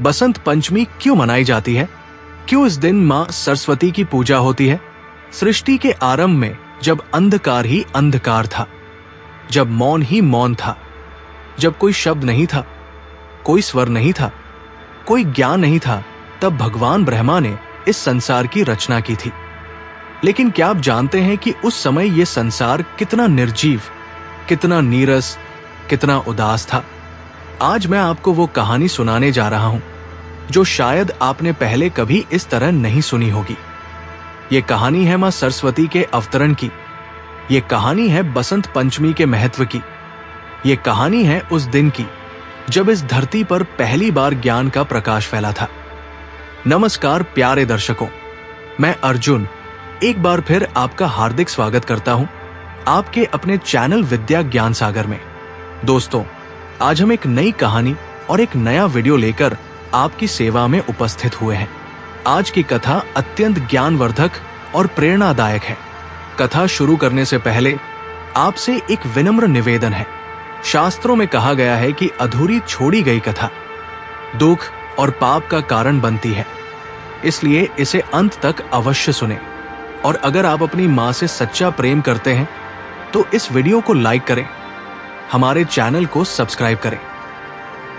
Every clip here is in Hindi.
बसंत पंचमी क्यों मनाई जाती है? क्यों इस दिन मां सरस्वती की पूजा होती है? सृष्टि के आरंभ में जब अंधकार ही अंधकार था, जब मौन ही मौन था, जब कोई शब्द नहीं था, कोई स्वर नहीं था, कोई ज्ञान नहीं था, तब भगवान ब्रह्मा ने इस संसार की रचना की थी। लेकिन क्या आप जानते हैं कि उस समय यह संसार कितना निर्जीव, कितना नीरस, कितना उदास था? आज मैं आपको वो कहानी सुनाने जा रहा हूं जो शायद आपने पहले कभी इस तरह नहीं सुनी होगी। ये कहानी है मां सरस्वती के अवतरण की। ये कहानी है बसंत पंचमी के महत्व की। ये कहानी है उस दिन की जब इस धरती पर पहली बार ज्ञान का प्रकाश फैला था। नमस्कार प्यारे दर्शकों, मैं अर्जुन एक बार फिर आपका हार्दिक स्वागत करता हूं आपके अपने चैनल विद्या ज्ञान सागर में। दोस्तों, आज हम एक नई कहानी और एक नया वीडियो लेकर आपकी सेवा में उपस्थित हुए हैं। आज की कथा अत्यंत ज्ञानवर्धक और प्रेरणादायक है। कथा शुरू करने से पहले आपसे एक विनम्र निवेदन है। शास्त्रों में कहा गया है कि अधूरी छोड़ी गई कथा दुख और पाप का कारण बनती है, इसलिए इसे अंत तक अवश्य सुने। और अगर आप अपनी मां से सच्चा प्रेम करते हैं तो इस वीडियो को लाइक करें, हमारे चैनल को सब्सक्राइब करें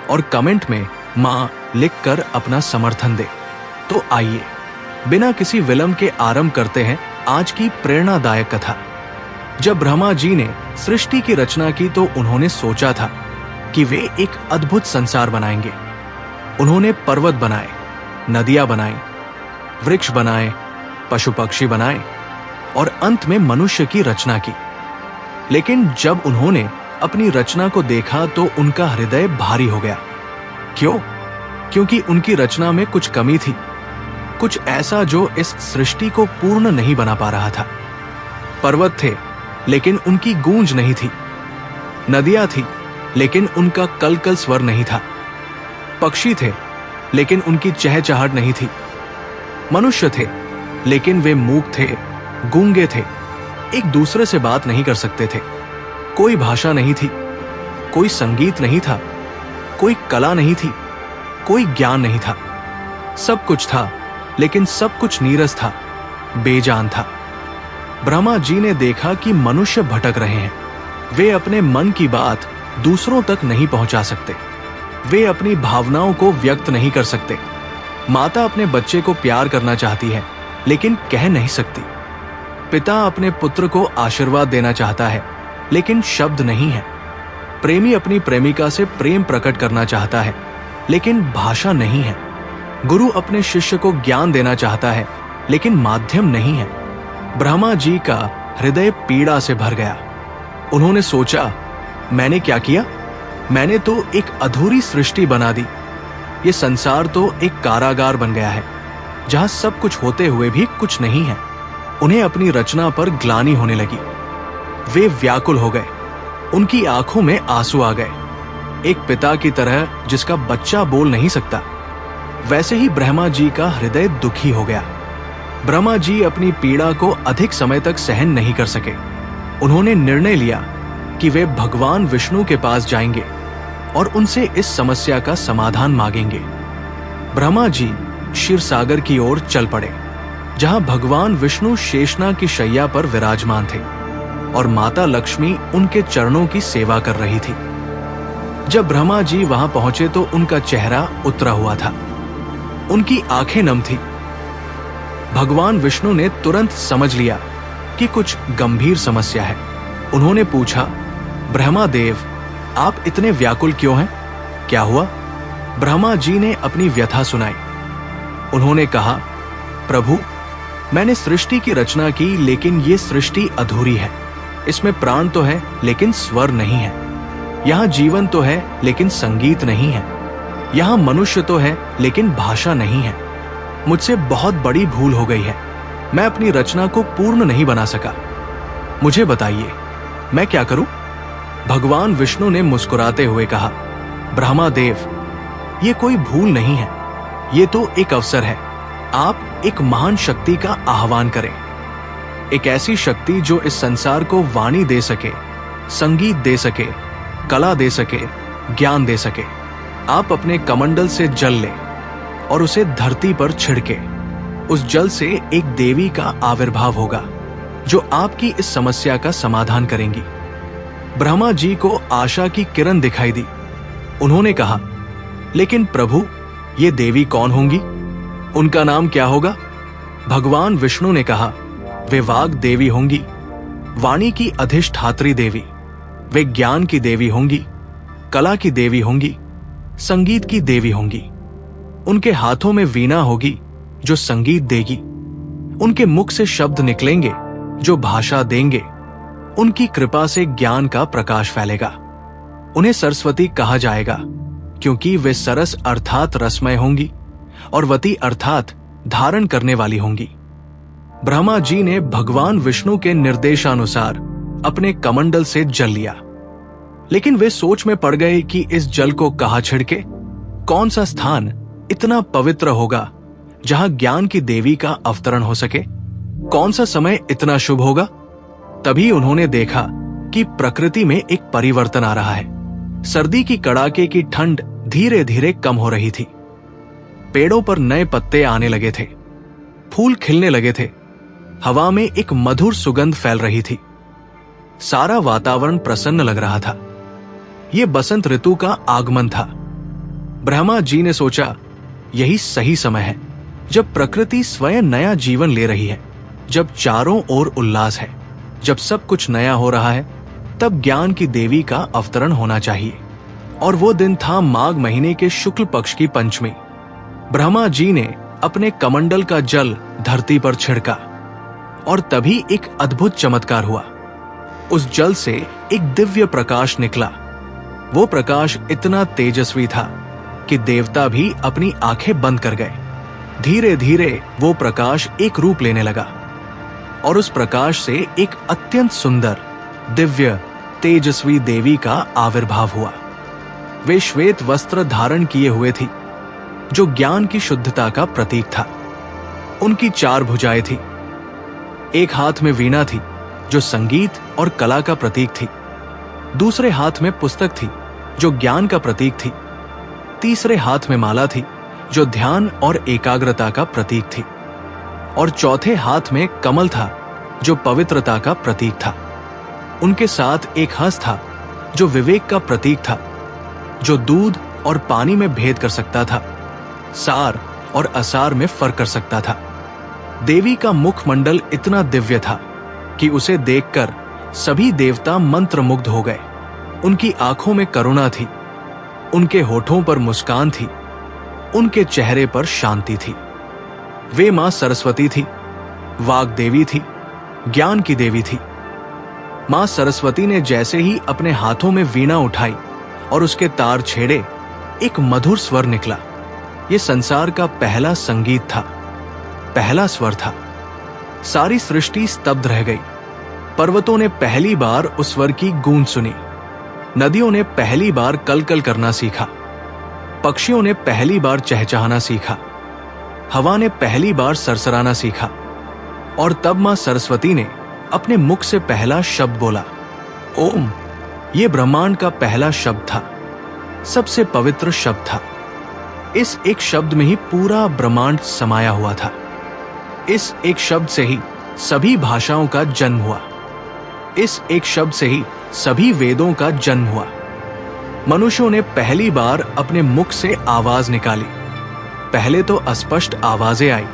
और कमेंट में मां लिखकर अपना समर्थन दें। तो आइए बिना किसी विलंब के आरंभ करते हैं आज की प्रेरणादायक कथा। जब ब्रह्मा जी ने सृष्टि की रचना की तो उन्होंने सोचा था कि वे एक अद्भुत संसार बनाएंगे। उन्होंने पर्वत बनाए, नदियां बनाई, वृक्ष बनाए, पशु पक्षी बनाए और अंत में मनुष्य की रचना की। लेकिन जब उन्होंने अपनी रचना को देखा तो उनका हृदय भारी हो गया। क्यों? क्योंकि उनकी रचना में कुछ कमी थी, कुछ ऐसा जो इस सृष्टि को पूर्ण नहीं बना पा रहा था। पर्वत थे लेकिन उनकी गूंज नहीं थी, नदियां थी लेकिन उनका कलकल स्वर नहीं था, पक्षी थे लेकिन उनकी चहचहाट नहीं थी, मनुष्य थे लेकिन वे मूक थे, गूंगे थे, एक दूसरे से बात नहीं कर सकते थे। कोई भाषा नहीं थी, कोई संगीत नहीं था, कोई कला नहीं थी, कोई ज्ञान नहीं था। सब कुछ था लेकिन सब कुछ नीरस था, बेजान था। ब्रह्मा जी ने देखा कि मनुष्य भटक रहे हैं। वे अपने मन की बात दूसरों तक नहीं पहुंचा सकते, वे अपनी भावनाओं को व्यक्त नहीं कर सकते। माता अपने बच्चे को प्यार करना चाहती है लेकिन कह नहीं सकती। पिता अपने पुत्र को आशीर्वाद देना चाहता है लेकिन शब्द नहीं है। प्रेमी अपनी प्रेमिका से प्रेम प्रकट करना चाहता है लेकिन भाषा नहीं है। गुरु अपने शिष्य को ज्ञान देना चाहता है लेकिन माध्यम नहीं है। ब्रह्मा जी का हृदय पीड़ा से भर गया। उन्होंने सोचा, मैंने क्या किया? मैंने तो एक अधूरी सृष्टि बना दी। ये संसार तो एक कारागार बन गया है जहां सब कुछ होते हुए भी कुछ नहीं है। उन्हें अपनी रचना पर ग्लानि होने लगी। वे व्याकुल हो गए, उनकी आंखों में आंसू आ गए। एक पिता की तरह जिसका बच्चा बोल नहीं सकता, वैसे ही ब्रह्मा जी का हृदय दुखी हो गया। ब्रह्मा जी अपनी पीड़ा को अधिक समय तक सहन नहीं कर सके। उन्होंने निर्णय लिया कि वे भगवान विष्णु के पास जाएंगे और उनसे इस समस्या का समाधान मांगेंगे। ब्रह्मा जी क्षीर सागर की ओर चल पड़े, जहां भगवान विष्णु शेषनाग की शैया पर विराजमान थे और माता लक्ष्मी उनके चरणों की सेवा कर रही थी। जब ब्रह्मा जी वहां पहुंचे तो उनका चेहरा उतरा हुआ था, उनकी आंखें नम थी। भगवान विष्णु ने तुरंत समझ लिया कि कुछ गंभीर समस्या है। उन्होंने पूछा, ब्रह्मा देव, आप इतने व्याकुल क्यों हैं? क्या हुआ? ब्रह्मा जी ने अपनी व्यथा सुनाई। उन्होंने कहा, प्रभु, मैंने सृष्टि की रचना की लेकिन ये सृष्टि अधूरी है। इसमें प्राण तो है लेकिन स्वर नहीं है। यहाँ जीवन तो है लेकिन संगीत नहीं है। यहाँ मनुष्य तो है लेकिन भाषा नहीं है। मुझसे बहुत बड़ी भूल हो गई है। मैं अपनी रचना को पूर्ण नहीं बना सका। मुझे बताइए, मैं क्या करूं? भगवान विष्णु ने मुस्कुराते हुए कहा, ब्रह्मा देव, ये कोई भूल नहीं है, ये तो एक अवसर है। आप एक महान शक्ति का आह्वान करें, एक ऐसी शक्ति जो इस संसार को वाणी दे सके, संगीत दे सके, कला दे सके, ज्ञान दे सके। आप अपने कमंडल से जल लें और उसे धरती पर छिड़के। उस जल से एक देवी का आविर्भाव होगा जो आपकी इस समस्या का समाधान करेंगी। ब्रह्मा जी को आशा की किरण दिखाई दी। उन्होंने कहा, लेकिन प्रभु, ये देवी कौन होंगी? उनका नाम क्या होगा? भगवान विष्णु ने कहा, वे वाग देवी होंगी, वाणी की अधिष्ठात्री देवी। वे ज्ञान की देवी होंगी, कला की देवी होंगी, संगीत की देवी होंगी। उनके हाथों में वीणा होगी जो संगीत देगी। उनके मुख से शब्द निकलेंगे जो भाषा देंगे। उनकी कृपा से ज्ञान का प्रकाश फैलेगा। उन्हें सरस्वती कहा जाएगा क्योंकि वे सरस अर्थात रसमय होंगी और वती अर्थात धारण करने वाली होंगी। ब्रह्मा जी ने भगवान विष्णु के निर्देशानुसार अपने कमंडल से जल लिया, लेकिन वे सोच में पड़ गए कि इस जल को कहाँ छिड़के? कौन सा स्थान इतना पवित्र होगा जहां ज्ञान की देवी का अवतरण हो सके? कौन सा समय इतना शुभ होगा? तभी उन्होंने देखा कि प्रकृति में एक परिवर्तन आ रहा है। सर्दी की कड़ाके की ठंड धीरे धीरे कम हो रही थी। पेड़ों पर नए पत्ते आने लगे थे, फूल खिलने लगे थे, हवा में एक मधुर सुगंध फैल रही थी। सारा वातावरण प्रसन्न लग रहा था। यह बसंत ऋतु का आगमन था। ब्रह्मा जी ने सोचा, यही सही समय है जब प्रकृति स्वयं नया जीवन ले रही है, जब चारों ओर उल्लास है, जब सब कुछ नया हो रहा है, तब ज्ञान की देवी का अवतरण होना चाहिए। और वो दिन था माघ महीने के शुक्ल पक्ष की पंचमी। ब्रह्मा जी ने अपने कमंडल का जल धरती पर छिड़का और तभी एक अद्भुत चमत्कार हुआ। उस जल से एक दिव्य प्रकाश निकला। वो प्रकाश इतना तेजस्वी था कि देवता भी अपनी आंखें बंद कर गए। धीरे धीरे वो प्रकाश एक रूप लेने लगा और उस प्रकाश से एक अत्यंत सुंदर, दिव्य, तेजस्वी देवी का आविर्भाव हुआ। वे श्वेत वस्त्र धारण किए हुए थी जो ज्ञान की शुद्धता का प्रतीक था। उनकी 4 भुजाएं थी। एक हाथ में वीणा थी जो संगीत और कला का प्रतीक थी। दूसरे हाथ में पुस्तक थी जो ज्ञान का प्रतीक थी। तीसरे हाथ में माला थी जो ध्यान और एकाग्रता का प्रतीक थी। और चौथे हाथ में कमल था जो पवित्रता का प्रतीक था। उनके साथ एक हंस था जो विवेक का प्रतीक था, जो दूध और पानी में भेद कर सकता था, सार और असार में फर्क कर सकता था। देवी का मुखमंडल इतना दिव्य था कि उसे देखकर सभी देवता मंत्रमुग्ध हो गए। उनकी आंखों में करुणा थी, उनके होठों पर मुस्कान थी, उनके चेहरे पर शांति थी। वे मां सरस्वती थी, वाग देवी थी, ज्ञान की देवी थी। मां सरस्वती ने जैसे ही अपने हाथों में वीणा उठाई और उसके तार छेड़े, एक मधुर स्वर निकला। यह संसार का पहला संगीत था, पहला स्वर था। सारी सृष्टि स्तब्ध रह गई। पर्वतों ने पहली बार उस स्वर की गूंज सुनी। नदियों ने पहली बार कलकल करना सीखा। पक्षियों ने पहली बार चहचहाना सीखा। हवा ने पहली बार सरसराना सीखा। और तब मां सरस्वती ने अपने मुख से पहला शब्द बोला, ओम। यह ब्रह्मांड का पहला शब्द था, सबसे पवित्र शब्द था। इस एक शब्द में ही पूरा ब्रह्मांड समाया हुआ था। इस एक शब्द से ही सभी भाषाओं का जन्म हुआ। इस एक शब्द से ही सभी वेदों का जन्म हुआ। मनुष्यों ने पहली बार अपने मुख से आवाज निकाली। पहले तो अस्पष्ट आवाजें आई,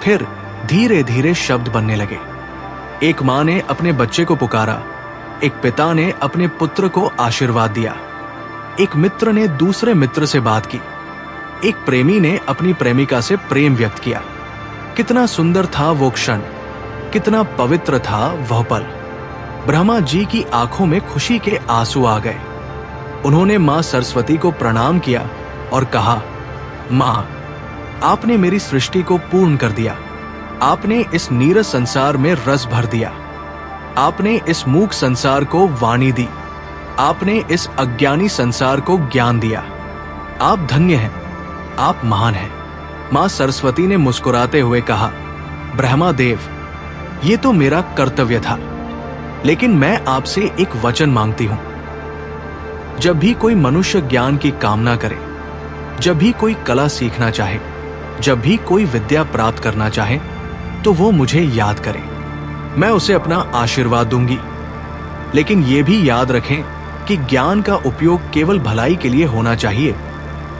फिर धीरे धीरे शब्द बनने लगे। एक मां ने अपने बच्चे को पुकारा, एक पिता ने अपने पुत्र को आशीर्वाद दिया, एक मित्र ने दूसरे मित्र से बात की, एक प्रेमी ने अपनी प्रेमिका से प्रेम व्यक्त किया। कितना सुंदर था वो क्षण, कितना पवित्र था वह पल। ब्रह्मा जी की आंखों में खुशी के आंसू आ गए। उन्होंने मां सरस्वती को प्रणाम किया और कहा, मां, आपने मेरी सृष्टि को पूर्ण कर दिया। आपने इस नीरस संसार में रस भर दिया। आपने इस मूक संसार को वाणी दी। आपने इस अज्ञानी संसार को ज्ञान दिया। आप धन्य हैं, आप महान हैं। मां सरस्वती ने मुस्कुराते हुए कहा, ब्रह्मा देव, ये तो मेरा कर्तव्य था, लेकिन मैं आपसे एक वचन मांगती हूं। जब भी कोई मनुष्य ज्ञान की कामना करे, जब भी कोई कला सीखना चाहे, जब भी कोई विद्या प्राप्त करना चाहे तो वो मुझे याद करे। मैं उसे अपना आशीर्वाद दूंगी। लेकिन ये भी याद रखें कि ज्ञान का उपयोग केवल भलाई के लिए होना चाहिए,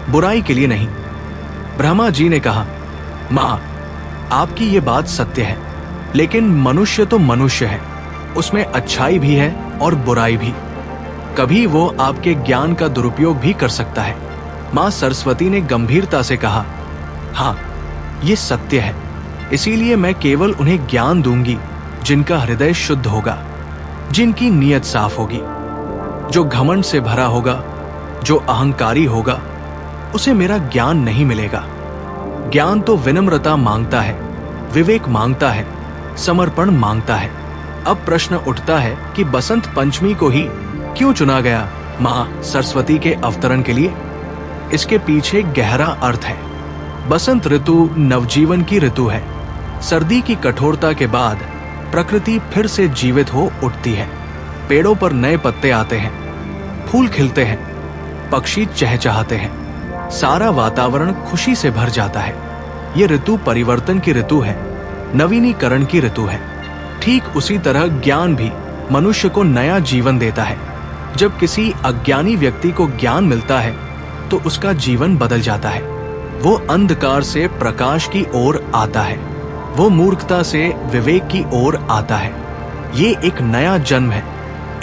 बुराई के लिए नहीं। ब्रह्मा जी ने कहा, मां, आपकी ये बात सत्य है, लेकिन मनुष्य तो मनुष्य है, उसमें अच्छाई भी है और बुराई भी। कभी वो आपके ज्ञान का दुरुपयोग भी कर सकता है। मां सरस्वती ने गंभीरता से कहा, हाँ, ये सत्य है। इसीलिए मैं केवल उन्हें ज्ञान दूंगी जिनका हृदय शुद्ध होगा, जिनकी नीयत साफ होगी। जो घमंड से भरा होगा, जो अहंकारी होगा, उसे मेरा ज्ञान नहीं मिलेगा। ज्ञान तो विनम्रता मांगता है, विवेक मांगता है, समर्पण मांगता है। अब प्रश्न उठता है कि बसंत पंचमी को ही क्यों चुना गया मां सरस्वती के अवतरण के लिए? इसके पीछे गहरा अर्थ है। बसंत ऋतु नवजीवन की ऋतु है। सर्दी की कठोरता के बाद प्रकृति फिर से जीवित हो उठती है। पेड़ों पर नए पत्ते आते हैं, फूल खिलते हैं, पक्षी चहचहाते हैं, सारा वातावरण खुशी से भर जाता है। ये ऋतु परिवर्तन की ऋतु है, नवीनीकरण की ऋतु है। ठीक उसी तरह ज्ञान भी मनुष्य को नया जीवन देता है। जब किसी अज्ञानी व्यक्ति को ज्ञान मिलता है तो उसका जीवन बदल जाता है। वो अंधकार से प्रकाश की ओर आता है, वो मूर्खता से विवेक की ओर आता है। ये एक नया जन्म है,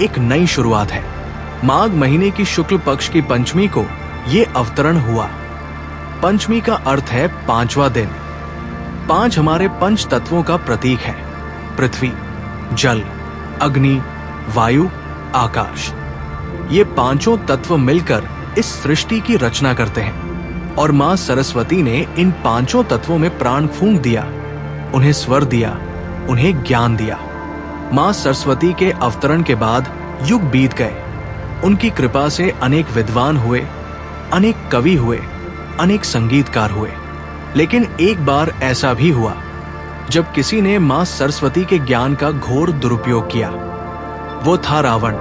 एक नई शुरुआत है। माघ महीने की शुक्ल पक्ष की पंचमी को ये अवतरण हुआ। पंचमी का अर्थ है पांचवा दिन। 5 हमारे पंच तत्वों का प्रतीक है, पृथ्वी, जल, अग्नि, वायु, आकाश। ये पांचों तत्व मिलकर इस सृष्टि की रचना करते हैं और मां सरस्वती ने इन पांचों तत्वों में प्राण फूंक दिया, उन्हें स्वर दिया, उन्हें ज्ञान दिया। मां सरस्वती के अवतरण के बाद युग बीत गए। उनकी कृपा से अनेक विद्वान हुए, अनेक कवि हुए, अनेक संगीतकार हुए। लेकिन एक बार ऐसा भी हुआ जब किसी ने मां सरस्वती के ज्ञान का घोर दुरुपयोग किया। वो था रावण।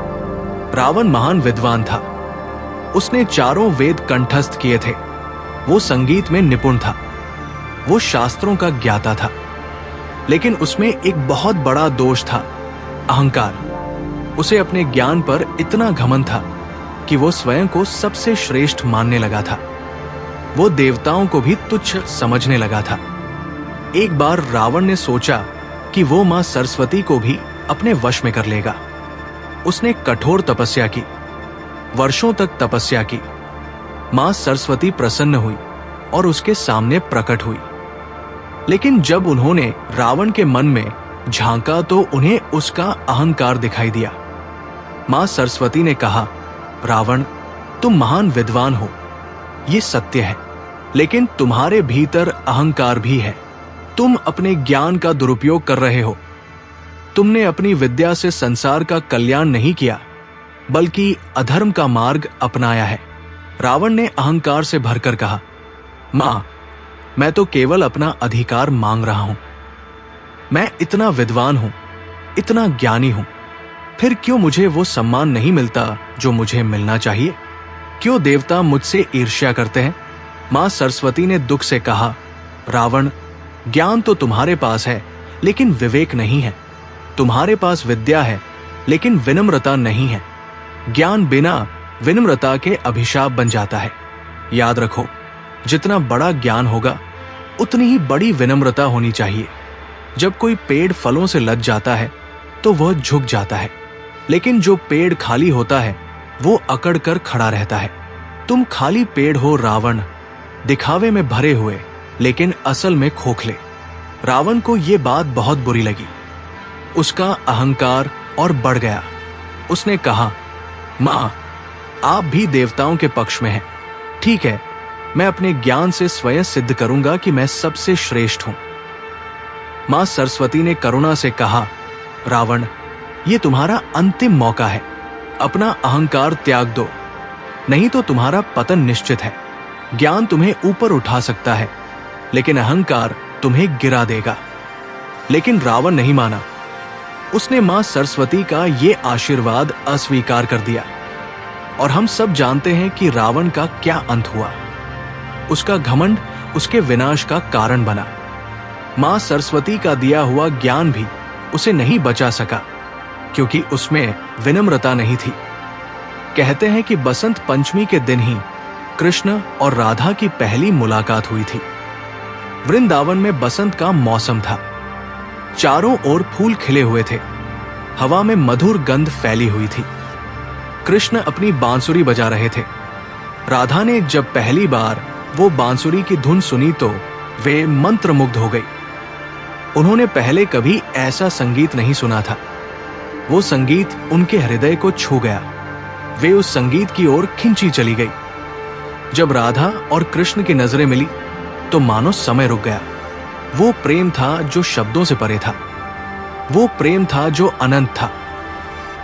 रावण महान विद्वान था। उसने चारों वेद कंठस्थ किए थे। वो संगीत में निपुण था। वो शास्त्रों का ज्ञाता था। लेकिन उसमें एक बहुत बड़ा दोष था, अहंकार। उसे अपने ज्ञान पर इतना घमंड था कि वो स्वयं को सबसे श्रेष्ठ मानने लगा था। वो देवताओं को भी तुच्छ समझने लगा था। एक बार रावण ने सोचा कि वो मां सरस्वती को भी अपने वश में कर लेगा। उसने कठोर तपस्या की, वर्षों तक तपस्या की। मां सरस्वती प्रसन्न हुई और उसके सामने प्रकट हुई। लेकिन जब उन्होंने रावण के मन में झांका तो उन्हें उसका अहंकार दिखाई दिया। मां सरस्वती ने कहा, रावण, तुम महान विद्वान हो, ये सत्य है, लेकिन तुम्हारे भीतर अहंकार भी है। तुम अपने ज्ञान का दुरुपयोग कर रहे हो। तुमने अपनी विद्या से संसार का कल्याण नहीं किया, बल्कि अधर्म का मार्ग अपनाया है। रावण ने अहंकार से भरकर कहा, मां, मैं तो केवल अपना अधिकार मांग रहा हूं। मैं इतना विद्वान हूं, इतना ज्ञानी हूं, फिर क्यों मुझे वो सम्मान नहीं मिलता जो मुझे मिलना चाहिए? क्यों देवता मुझसे ईर्ष्या करते हैं? मां सरस्वती ने दुख से कहा, रावण, ज्ञान तो तुम्हारे पास है, लेकिन विवेक नहीं है। तुम्हारे पास विद्या है, लेकिन विनम्रता नहीं है। ज्ञान बिना विनम्रता के अभिशाप बन जाता है। याद रखो, जितना बड़ा ज्ञान होगा, उतनी ही बड़ी विनम्रता होनी चाहिए। जब कोई पेड़ फलों से लद जाता है तो वह झुक जाता है, लेकिन जो पेड़ खाली होता है वो अकड़ कर खड़ा रहता है। तुम खाली पेड़ हो रावण, दिखावे में भरे हुए, लेकिन असल में खोखले। रावण को ये बात बहुत बुरी लगी। उसका अहंकार और बढ़ गया। उसने कहा, मां, आप भी देवताओं के पक्ष में हैं। ठीक है, मैं अपने ज्ञान से स्वयं सिद्ध करूंगा कि मैं सबसे श्रेष्ठ हूं। मां सरस्वती ने करुणा से कहा, रावण, ये तुम्हारा अंतिम मौका है। अपना अहंकार त्याग दो, नहीं तो तुम्हारा पतन निश्चित है। ज्ञान तुम्हें ऊपर उठा सकता है, लेकिन अहंकार तुम्हें गिरा देगा। लेकिन रावण नहीं माना। उसने मां सरस्वती का ये आशीर्वाद अस्वीकार कर दिया। और हम सब जानते हैं कि रावण का क्या अंत हुआ। उसका घमंड उसके विनाश का कारण बना। मां सरस्वती का दिया हुआ ज्ञान भी उसे नहीं बचा सका, क्योंकि उसमें विनम्रता नहीं थी। कहते हैं कि बसंत पंचमी के दिन ही कृष्ण और राधा की पहली मुलाकात हुई थी। वृंदावन में बसंत का मौसम था। चारों ओर फूल खिले हुए थे। हवा में मधुर गंध फैली हुई थी। कृष्ण अपनी बांसुरी बजा रहे थे। राधा ने जब पहली बार वो बांसुरी की धुन सुनी तो वे मंत्रमुग्ध हो गई। उन्होंने पहले कभी ऐसा संगीत नहीं सुना था। वो संगीत उनके हृदय को छू गया। वे उस संगीत की ओर खिंची चली गई। जब राधा और कृष्ण की नजरें मिली तो मानो समय रुक गया। वो प्रेम था जो शब्दों से परे था। वो प्रेम था जो अनंत था।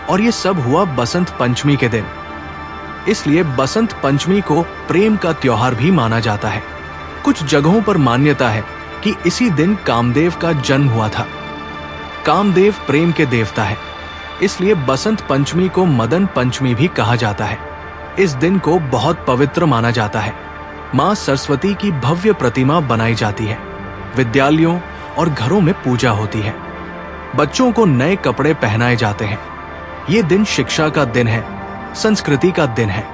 और ये सब हुआ बसंत पंचमी के दिन। इसलिए बसंत पंचमी को प्रेम का त्योहार भी माना जाता है। कुछ जगहों पर मान्यता है कि इसी दिन कामदेव का जन्म हुआ था। कामदेव प्रेम के देवता है, इसलिए बसंत पंचमी को मदन पंचमी भी कहा जाता है। इस दिन को बहुत पवित्र माना जाता है। मां सरस्वती की भव्य प्रतिमा बनाई जाती है। विद्यालयों और घरों में पूजा होती है। बच्चों को नए कपड़े पहनाए जाते हैं। ये दिन शिक्षा का दिन है, संस्कृति का दिन है।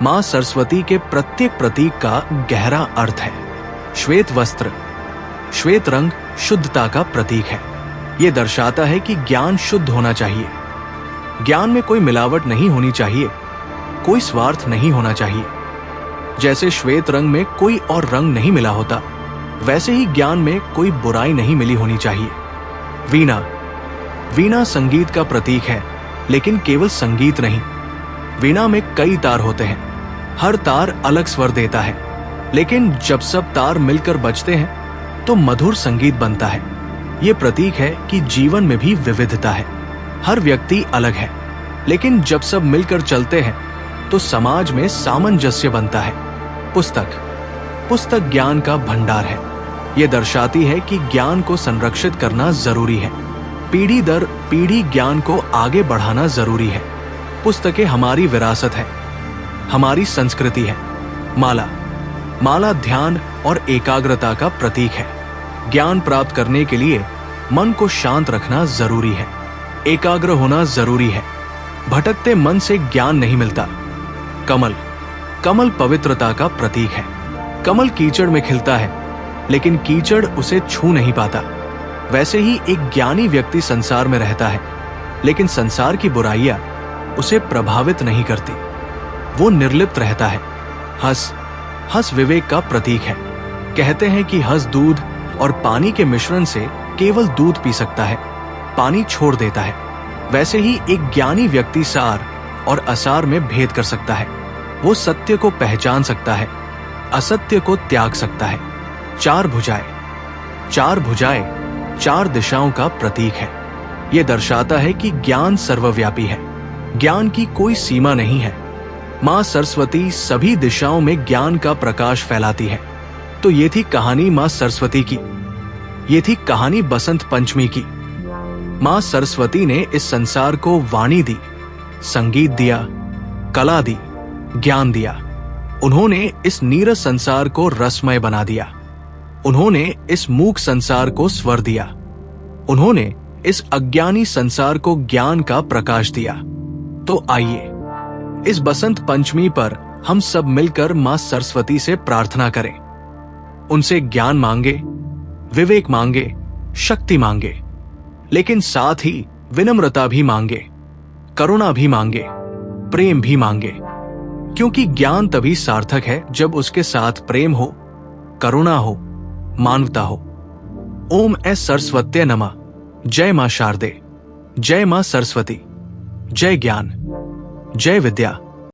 मां सरस्वती के प्रत्येक प्रतीक का गहरा अर्थ है। श्वेत वस्त्र, श्वेत रंग शुद्धता का प्रतीक है। ये दर्शाता है कि ज्ञान शुद्ध होना चाहिए। ज्ञान में कोई मिलावट नहीं होनी चाहिए, कोई स्वार्थ नहीं होना चाहिए। जैसे श्वेत रंग में कोई और रंग नहीं मिला होता, वैसे ही ज्ञान में कोई बुराई नहीं मिली होनी चाहिए। वीणा, वीणा संगीत का प्रतीक है, लेकिन केवल संगीत नहीं। वीणा में कई तार होते हैं। हर तार अलग स्वर देता है, लेकिन जब सब तार मिलकर बजते हैं तो मधुर संगीत बनता है। ये प्रतीक है कि जीवन में भी विविधता है। हर व्यक्ति अलग है, लेकिन जब सब मिलकर चलते हैं तो समाज में सामंजस्य बनता है। पुस्तक, पुस्तक ज्ञान का भंडार है। यह दर्शाती है कि ज्ञान को संरक्षित करना जरूरी है। पीढ़ी दर पीढ़ी ज्ञान को आगे बढ़ाना जरूरी है। पुस्तकें हमारी विरासत है, हमारी संस्कृति है। माला, माला ध्यान और एकाग्रता का प्रतीक है। ज्ञान प्राप्त करने के लिए मन को शांत रखना जरूरी है। एकाग्र होना जरूरी है। भटकते मन से ज्ञान नहीं मिलता। कमल, कमल पवित्रता का प्रतीक है। कमल कीचड़ में खिलता है, लेकिन कीचड़ उसे छू नहीं पाता। वैसे ही एक ज्ञानी व्यक्ति संसार में रहता है, लेकिन संसार की बुराइयां उसे प्रभावित नहीं करती। वो निर्लिप्त रहता है। हंस, हंस विवेक का प्रतीक है। कहते हैं कि हंस दूध और पानी के मिश्रण से केवल दूध पी सकता है, पानी छोड़ देता है। वैसे ही एक ज्ञानी व्यक्ति सार और असार में भेद कर सकता है। वो सत्य को पहचान सकता है, असत्य को त्याग सकता है। चार भुजाएं, चार भुजाएं चार दिशाओं का प्रतीक है। यह दर्शाता है कि ज्ञान सर्वव्यापी है। ज्ञान की कोई सीमा नहीं है। मां सरस्वती सभी दिशाओं में ज्ञान का प्रकाश फैलाती है। तो ये थी कहानी मां सरस्वती की। ये थी कहानी बसंत पंचमी की। मां सरस्वती ने इस संसार को वाणी दी, संगीत दिया, कला दी, ज्ञान दिया। उन्होंने इस नीरस संसार को रसमय बना दिया। उन्होंने इस मूक संसार को स्वर दिया। उन्होंने इस अज्ञानी संसार को ज्ञान का प्रकाश दिया। तो आइए इस बसंत पंचमी पर हम सब मिलकर मां सरस्वती से प्रार्थना करें। उनसे ज्ञान मांगे, विवेक मांगे, शक्ति मांगे, लेकिन साथ ही विनम्रता भी मांगे, करुणा भी मांगे, प्रेम भी मांगे। क्योंकि ज्ञान तभी सार्थक है जब उसके साथ प्रेम हो, करुणा हो, मानवता हो। ओम एस सरस्वत्यै नमः। जय मां शारदे, जय मां सरस्वती, जय ज्ञान, जय विद्या।